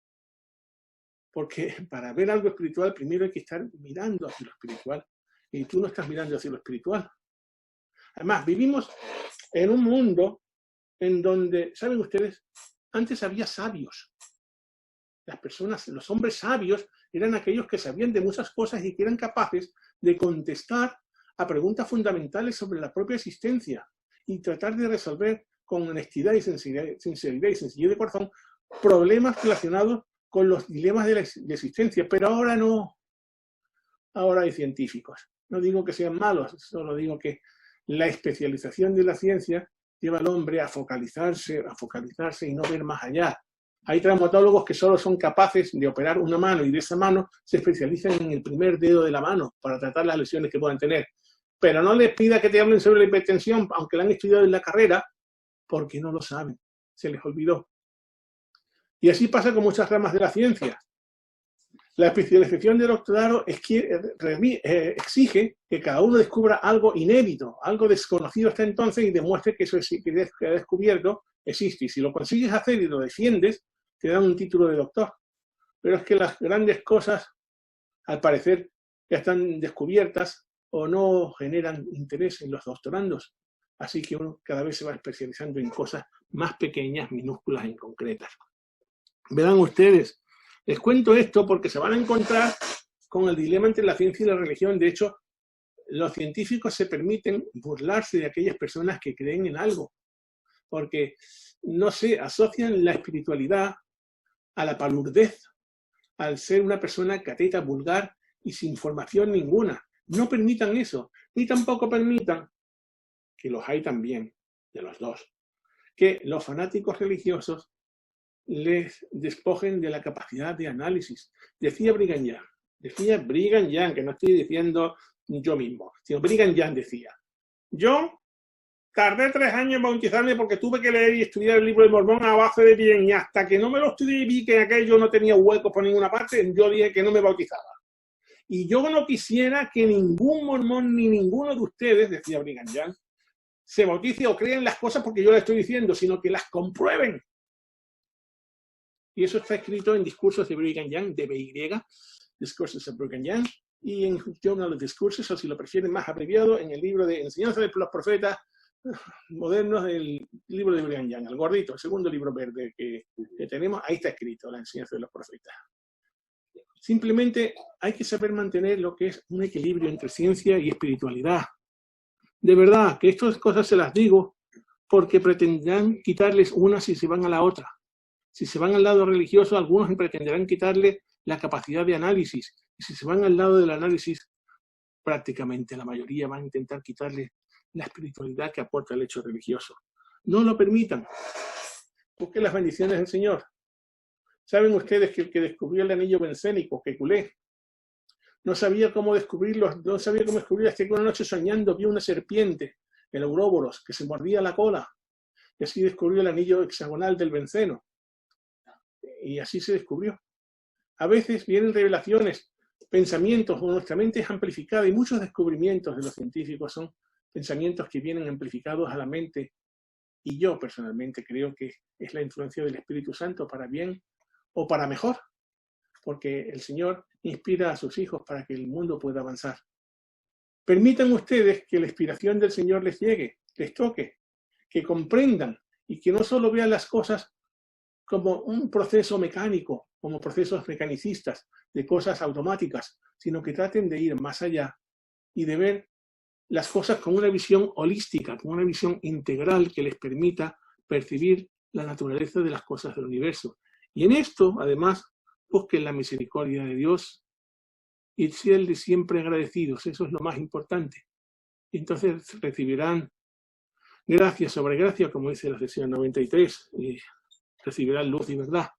Porque para ver algo espiritual primero hay que estar mirando hacia lo espiritual. Y tú no estás mirando hacia lo espiritual. Además, vivimos en un mundo en donde, ¿saben ustedes? Antes había sabios. Las personas, los hombres sabios eran aquellos que sabían de muchas cosas y que eran capaces de contestar a preguntas fundamentales sobre la propia existencia y tratar de resolver con honestidad y sinceridad y sencillez de corazón problemas relacionados con los dilemas de la existencia. Pero ahora no. Ahora hay científicos. No digo que sean malos, solo digo que la especialización de la ciencia lleva al hombre a focalizarse y no ver más allá. Hay traumatólogos que solo son capaces de operar una mano y de esa mano se especializan en el primer dedo de la mano para tratar las lesiones que puedan tener. Pero no les pida que te hablen sobre la hipertensión, aunque la han estudiado en la carrera, porque no lo saben, se les olvidó. Y así pasa con muchas ramas de la ciencia. La especialización de doctorado exige que cada uno descubra algo inédito, algo desconocido hasta entonces y demuestre que eso que ha descubierto existe. Y si lo consigues hacer y lo defiendes, te dan un título de doctor. Pero es que las grandes cosas, al parecer, ya están descubiertas o no generan interés en los doctorandos. Así que uno cada vez se va especializando en cosas más pequeñas, minúsculas e inconcretas. Verán ustedes, les cuento esto porque se van a encontrar con el dilema entre la ciencia y la religión. De hecho, los científicos se permiten burlarse de aquellas personas que creen en algo. Porque, no sé, asocian la espiritualidad a la palurdez, al ser una persona cateta, vulgar y sin formación ninguna. No permitan eso, ni tampoco permitan, que los hay también, de los dos, que los fanáticos religiosos les despojen de la capacidad de análisis. Decía Brigham Young, que no estoy diciendo yo mismo, sino Brigham Young decía, yo tardé 3 años en bautizarme porque tuve que leer y estudiar el libro de Mormón a base de bien, y hasta que no me lo estudié y vi que aquello no tenía huecos por ninguna parte, yo dije que no me bautizaba. Y yo no quisiera que ningún mormón ni ninguno de ustedes, decía Brigham Young, se bautice o crean las cosas porque yo les estoy diciendo, sino que las comprueben. Y eso está escrito en Discursos de Brigham Young, de BY, Discursos de Brigham Young, y en Journal of Discourses, o si lo prefieren más abreviado, en el libro de Enseñanza de los Profetas, modernos del libro de Brigham Young, el gordito, el segundo libro verde que tenemos, ahí está escrito la enseñanza de los profetas. Simplemente hay que saber mantener lo que es un equilibrio entre ciencia y espiritualidad. De verdad, que estas cosas se las digo porque pretenderán quitarles una si se van a la otra. Si se van al lado religioso, algunos pretenderán quitarle la capacidad de análisis. Y si se van al lado del análisis, prácticamente la mayoría van a intentar quitarle la espiritualidad que aporta el hecho religioso. No lo permitan. Busquen las bendiciones del Señor. ¿Saben ustedes que el que descubrió el anillo bencénico, Kekulé, no sabía cómo descubrirlo, no sabía cómo descubrirlo hasta que una noche soñando vio una serpiente, el Ouroboros, que se mordía la cola, y así descubrió el anillo hexagonal del benceno. Y así se descubrió. A veces vienen revelaciones, pensamientos, o nuestra mente es amplificada, y muchos descubrimientos de los científicos son pensamientos que vienen amplificados a la mente, y yo personalmente creo que es la influencia del Espíritu Santo para bien o para mejor, porque el Señor inspira a sus hijos para que el mundo pueda avanzar. Permitan ustedes que la inspiración del Señor les llegue, les toque, que comprendan y que no solo vean las cosas como un proceso mecánico, como procesos mecanicistas, de cosas automáticas, sino que traten de ir más allá y de ver las cosas con una visión holística, con una visión integral que les permita percibir la naturaleza de las cosas del universo. Y en esto, además, busquen la misericordia de Dios y sean de siempre agradecidos. Eso es lo más importante. Y entonces recibirán gracia sobre gracia, como dice la sesión 93, y recibirán luz y verdad.